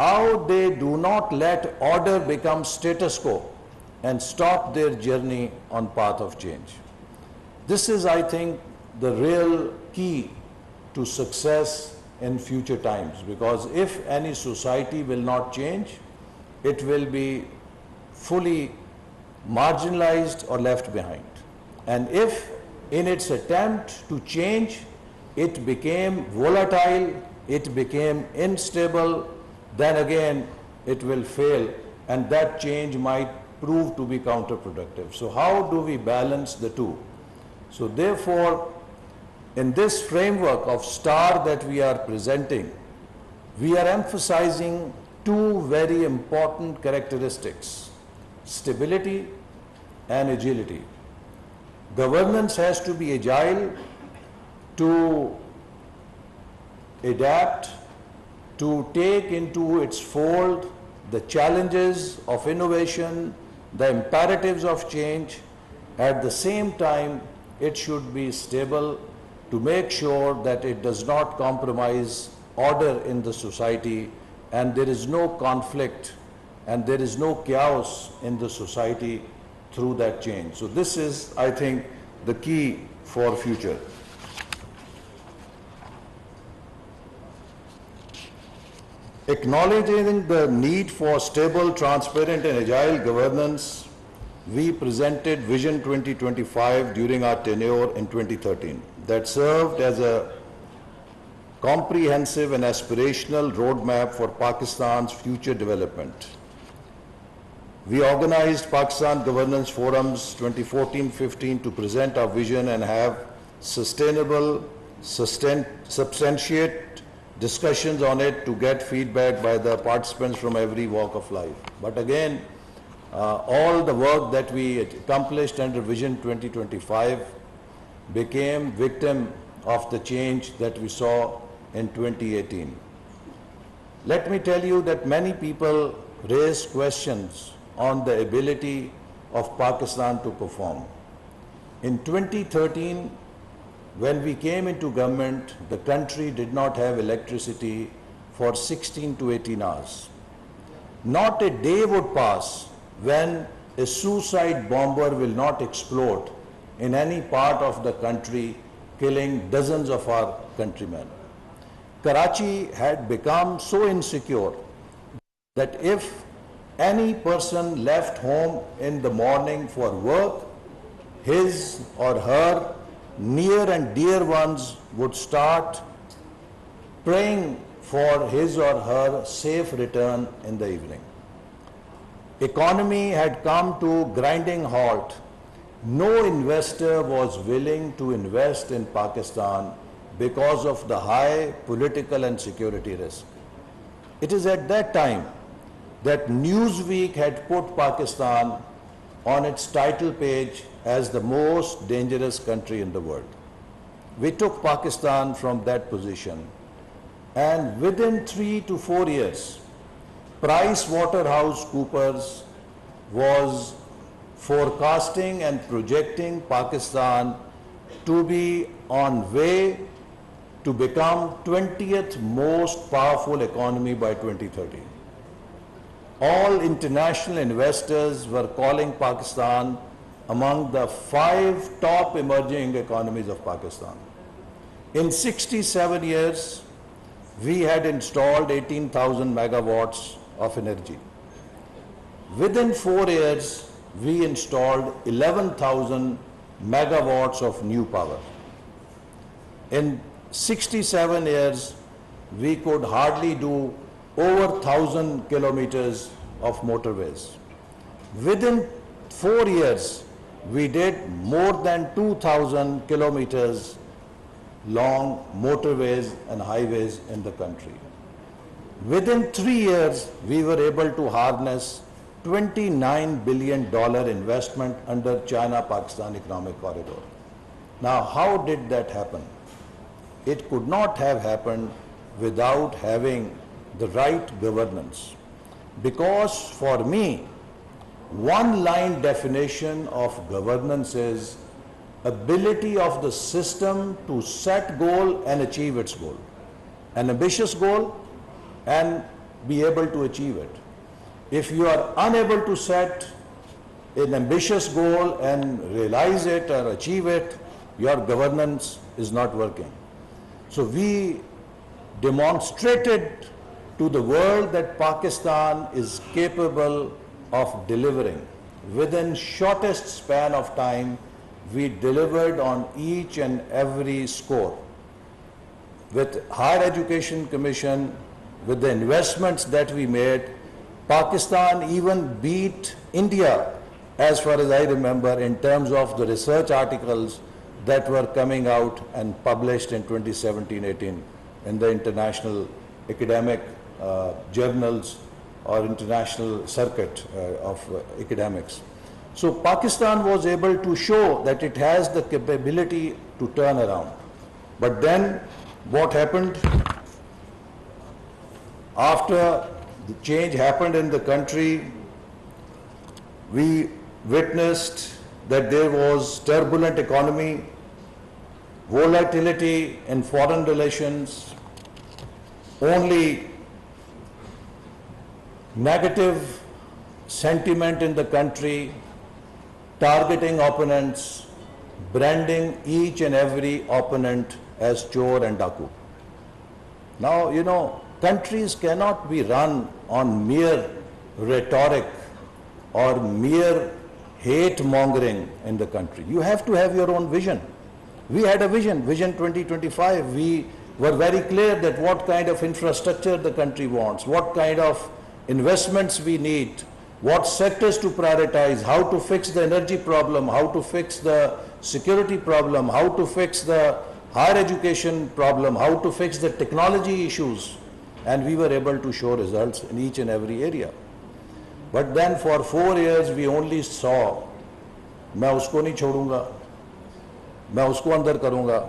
how they do not let order become status quo and stop their journey on path of change. This is, I think, the real key to success in future times, because if any society will not change, it will be fully marginalized or left behind. And if in its attempt to change, it became volatile, it became unstable, then again it will fail, and that change might prove to be counterproductive. So how do we balance the two? So therefore, in this framework of STAR that we are presenting, we are emphasizing two very important characteristics: stability and agility. Governance has to be agile to adapt, to take into its fold the challenges of innovation, the imperatives of change. At the same time, it should be stable to make sure that it does not compromise order in the society, and there is no conflict and there is no chaos in the society through that change. So this is, I think, the key for future. Acknowledging the need for stable, transparent and agile governance, we presented Vision 2025 during our tenure in 2013 that served as a comprehensive and aspirational roadmap for Pakistan's future development. We organized Pakistan Governance Forums 2014-15 to present our vision and have sustainable, substantiate discussions on it to get feedback by the participants from every walk of life. But again, all the work that we accomplished under Vision 2025 became victim of the change that we saw in 2018. Let me tell you that many people raised questions on the ability of Pakistan to perform. In 2013, when we came into government, the country did not have electricity for 16 to 18 hours. Not a day would pass when a suicide bomber will not explode in any part of the country, killing dozens of our countrymen. Karachi had become so insecure that if any person left home in the morning for work, his or her near and dear ones would start praying for his or her safe return in the evening. Economy had come to grinding halt. No investor was willing to invest in Pakistan because of the high political and security risk. It is at that time that Newsweek had put Pakistan on its title page as the most dangerous country in the world. We took Pakistan from that position, and within 3 to 4 years, PricewaterhouseCoopers was forecasting and projecting Pakistan to be on way to become 20th most powerful economy by 2030. All international investors were calling Pakistan among the 5 top emerging economies of Pakistan. In 67 years, we had installed 18,000 megawatts of energy. Within 4 years, we installed 11,000 megawatts of new power. In 67 years, we could hardly do over 1,000 kilometers of motorways. Within 4 years, we did more than 2,000 kilometers long motorways and highways in the country. Within 3 years, we were able to harness $29 billion investment under China-Pakistan Economic Corridor. Now, how did that happen? It could not have happened without having the right governance. Because for me, one-line definition of governance is ability of the system to set goal and achieve its goal. An ambitious goal and be able to achieve it. If you are unable to set an ambitious goal and realize it or achieve it, your governance is not working. So we demonstrated to the world that Pakistan is capable of delivering. Within shortest span of time, we delivered on each and every score. With Higher Education Commission, with the investments that we made, Pakistan even beat India, as far as I remember, in terms of the research articles that were coming out and published in 2017-18 in the international academic journals or international circuit of academics. So Pakistan was able to show that it has the capability to turn around. But then what happened? After the change happened in the country, we witnessed that there was turbulent economy, volatility in foreign relations, only negative sentiment in the country, targeting opponents, branding each and every opponent as Chor and Daku. Now, you know, countries cannot be run on mere rhetoric or mere hate-mongering in the country. You have to have your own vision. We had a vision, Vision 2025. We were very clear that what kind of infrastructure the country wants, what kind of investments we need, what sectors to prioritize, how to fix the energy problem, how to fix the security problem, how to fix the higher education problem, how to fix the technology issues. And we were able to show results in each and every area. But then for 4 years we only saw, मैं उसको नहीं छोड़ूंगा, मैं उसको अंदर करूंगा.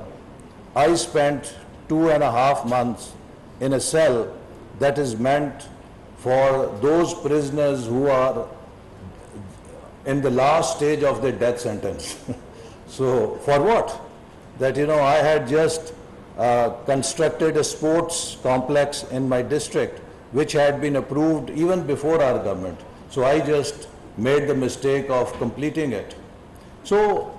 I spent 2.5 months in a cell that is meant for those prisoners who are in the last stage of their death sentence. So for what? That, you know, I had just constructed a sports complex in my district which had been approved even before our government. So I just made the mistake of completing it. So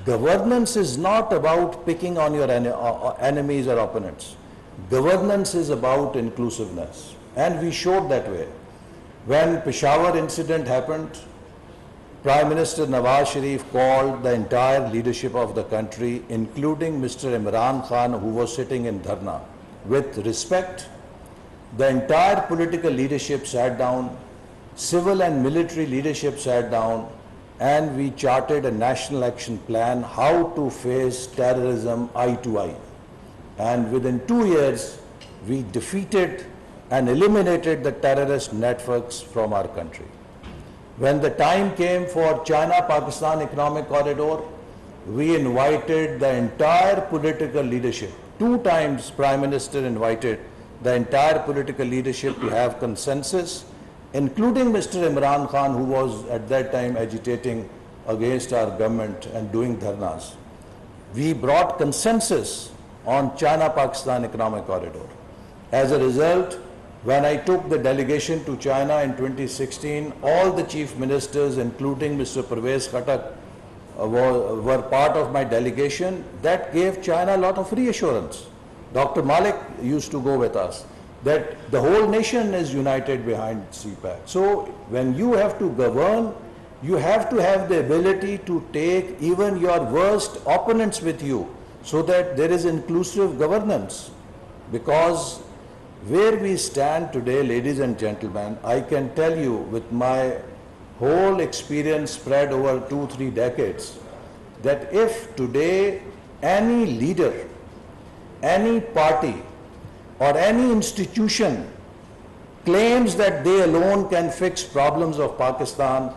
governance is not about picking on your enemies or opponents. Governance is about inclusiveness. And we showed that way. When Peshawar incident happened, Prime Minister Nawaz Sharif called the entire leadership of the country, including Mr. Imran Khan, who was sitting in Dharna, with respect. The entire political leadership sat down, civil and military leadership sat down, and we charted a national action plan how to face terrorism eye to eye. And within 2 years, we defeated and eliminated the terrorist networks from our country. When the time came for China-Pakistan Economic Corridor, we invited the entire political leadership. 2 times Prime Minister invited the entire political leadership to have consensus, including Mr. Imran Khan, who was at that time agitating against our government and doing dharnas. We brought consensus on China-Pakistan Economic Corridor. As a result, when I took the delegation to China in 2016, all the chief ministers, including Mr. Pervez Khattak, were part of my delegation. That gave China a lot of reassurance. Dr. Malik used to go with us, that the whole nation is united behind CPAC. So when you have to govern, you have to have the ability to take even your worst opponents with you, so that there is inclusive governance. Because where we stand today, ladies and gentlemen, I can tell you with my whole experience spread over 2-3 decades, that if today any leader, any party or any institution claims that they alone can fix problems of Pakistan,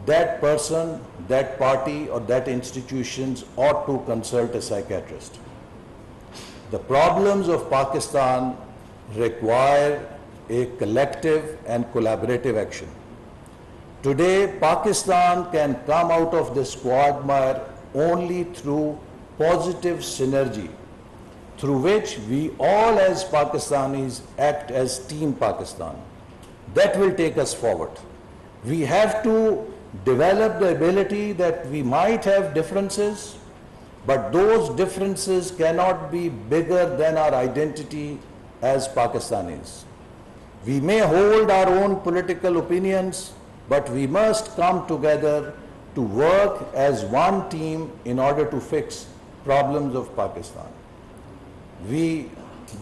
that person, that party or that institutions ought to consult a psychiatrist. The problems of Pakistan require a collective and collaborative action. Today, Pakistan can come out of this quagmire only through positive synergy, through which we all as Pakistanis act as Team Pakistan. That will take us forward. We have to develop the ability that we might have differences, but those differences cannot be bigger than our identity as Pakistanis. We may hold our own political opinions, but we must come together to work as one team in order to fix problems of Pakistan. We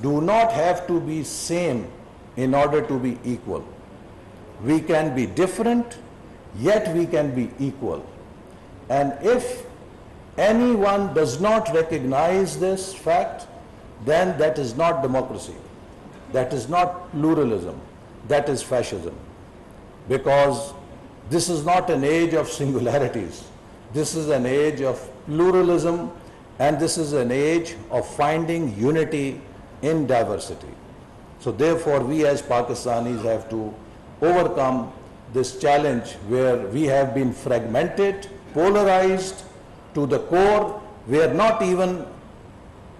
do not have to be same in order to be equal. We can be different, yet we can be equal. And if anyone does not recognize this fact, then that is not democracy. That is not pluralism. That is fascism. Because this is not an age of singularities. This is an age of pluralism, and this is an age of finding unity in diversity. So therefore, we as Pakistanis have to overcome this challenge where we have been fragmented, polarized to the core. We are not even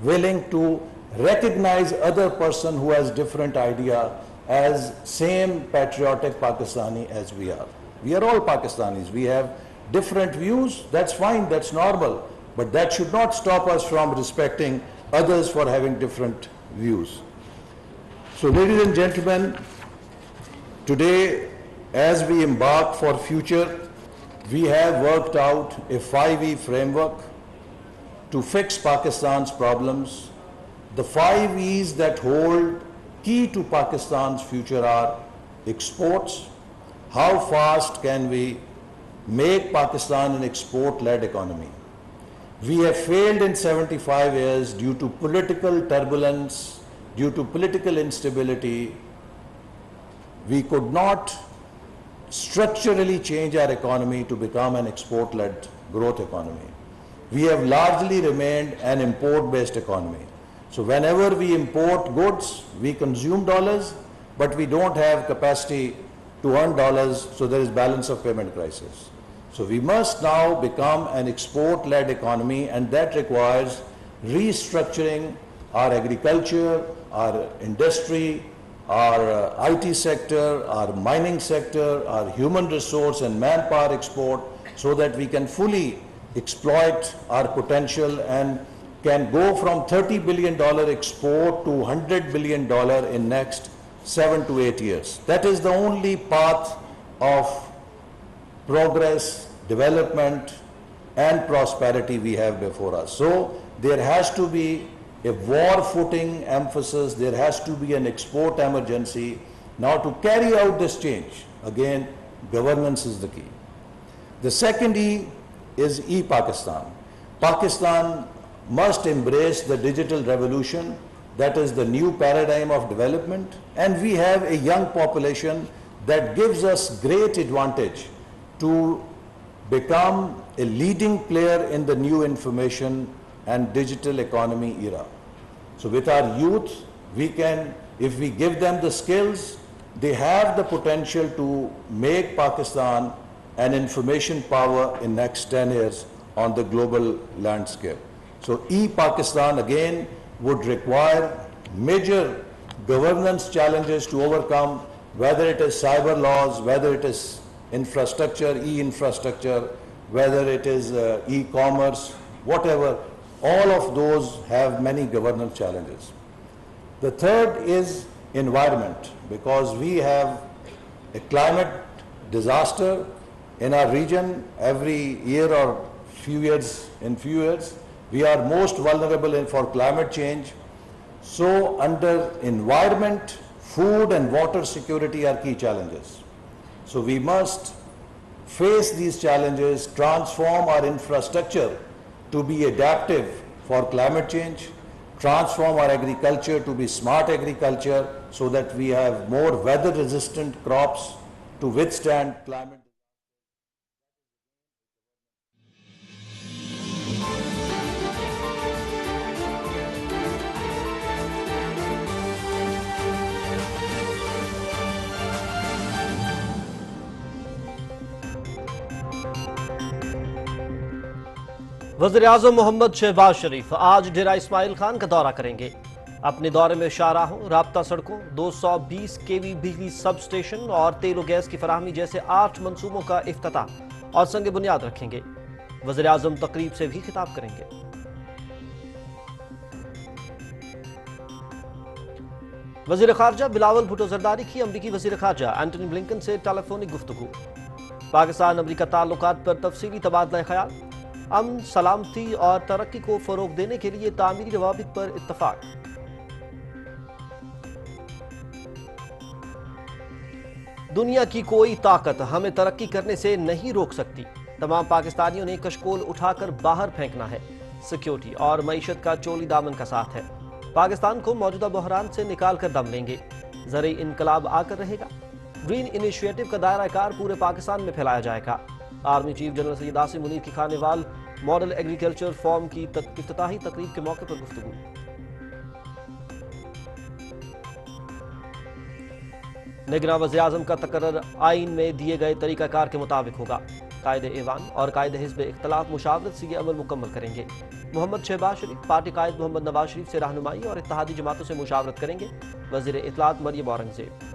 willing to recognize other person who has different idea as same patriotic Pakistani as we are. We are all Pakistanis. We have different views. That's fine. That's normal. But that should not stop us from respecting others for having different views. So, ladies and gentlemen, today, as we embark for future, we have worked out a 5E framework to fix Pakistan's problems. The 5 E's that hold key to Pakistan's future are exports. How fast can we make Pakistan an export-led economy? We have failed in 75 years due to political turbulence, due to political instability. We could not structurally change our economy to become an export-led growth economy. We have largely remained an import-based economy. So whenever we import goods, we consume dollars, but we don't have capacity to earn dollars, so there is balance of payment crisis. So we must now become an export-led economy, and that requires restructuring our agriculture, our industry, our IT sector, our mining sector, our human resource and manpower export, so that we can fully exploit our potential and can go from $30 billion export to $100 billion in next 7 to 8 years. That is the only path of progress, development, and prosperity we have before us. So there has to be a war-footing emphasis, there has to be an export emergency. Now to carry out this change, again, governance is the key. The second E is E-Pakistan. Pakistan must embrace the digital revolution, that is the new paradigm of development, and we have a young population that gives us great advantage to become a leading player in the new information and digital economy era. So with our youth, we can, if we give them the skills, they have the potential to make Pakistan an information power in next 10 years on the global landscape. So E-Pakistan again would require major governance challenges to overcome, whether it is cyber laws, whether it is infrastructure, e-infrastructure, whether it is e-commerce, whatever, all of those have many governance challenges. The third is environment, because we have a climate disaster in our region every year or few years. We are most vulnerable for climate change. So under environment, food and water security are key challenges. So we must face these challenges, transform our infrastructure to be adaptive for climate change, transform our agriculture to be smart agriculture so that we have more weather resistant crops to withstand climate. वज़ीर-ए-आज़म मोहम्मद शहबाज शरीफ आज डेरा इस्माइल खान का दौरा करेंगे। अपने दौरे में शाहराहों, राब्ता सड़कों, 220 केवी बिजली सब स्टेशन और तेल और गैस की फराहमी जैसे 8 मंसूबों का इफ्तिताह और संग बुनियाद रखेंगे। वज़ीर-ए-आज़म तकरीब से भी खिताब करेंगे। वज़ीर खारजा बिलावल भुट्टो जरदारी की अमरीकी वज़ीर खारजा एंटनी ब्लिंकन से टेलीफोनिक गुफ्तगू। पाकिस्तान अमरीका ताल्लुकात पर तफसीली तबादला ख्याल, अमन, सलामती और तरक्की को फरोग देने के लिए तामीरी रवाबित पर इत्तफाक। दुनिया की कोई ताकत हमें तरक्की करने से नहीं रोक सकती। तमाम पाकिस्तानियों ने कशकोल उठाकर बाहर फेंकना है। सिक्योरिटी और मईशत का चोली दामन का साथ है। पाकिस्तान को मौजूदा बहरान से निकाल कर दम लेंगे। ज़रूरी इनकलाब आकर रहेगा। ग्रीन इनिशिएटिव का दायरा कार पूरे पाकिस्तान में फैलाया जाएगा। Army chief general Syed Asim Munir की खानेवाल मॉडल एग्रीकल्चर फॉर्म की इफ्तिताही तकरीब के मौके पर गुफ्तगू। निगरान वज़ीर-ए-आज़म का तकर्रर आइन में दिए गए तरीकाकार के मुताबिक होगा। कायदे ऐवान और कायदे हिज़्ब इख्तिलाफ मुशावरत से ये अमल मुकम्मल करेंगे। मोहम्मद शहबाज शरीफ पार्टी कायद मोहम्मद नवाज शरीफ से रहनुमाई और इत्तेहादी जमातों से मुशावरत करेंगे। वज़ीर इत्तलात मरियम औरंगज़ेब।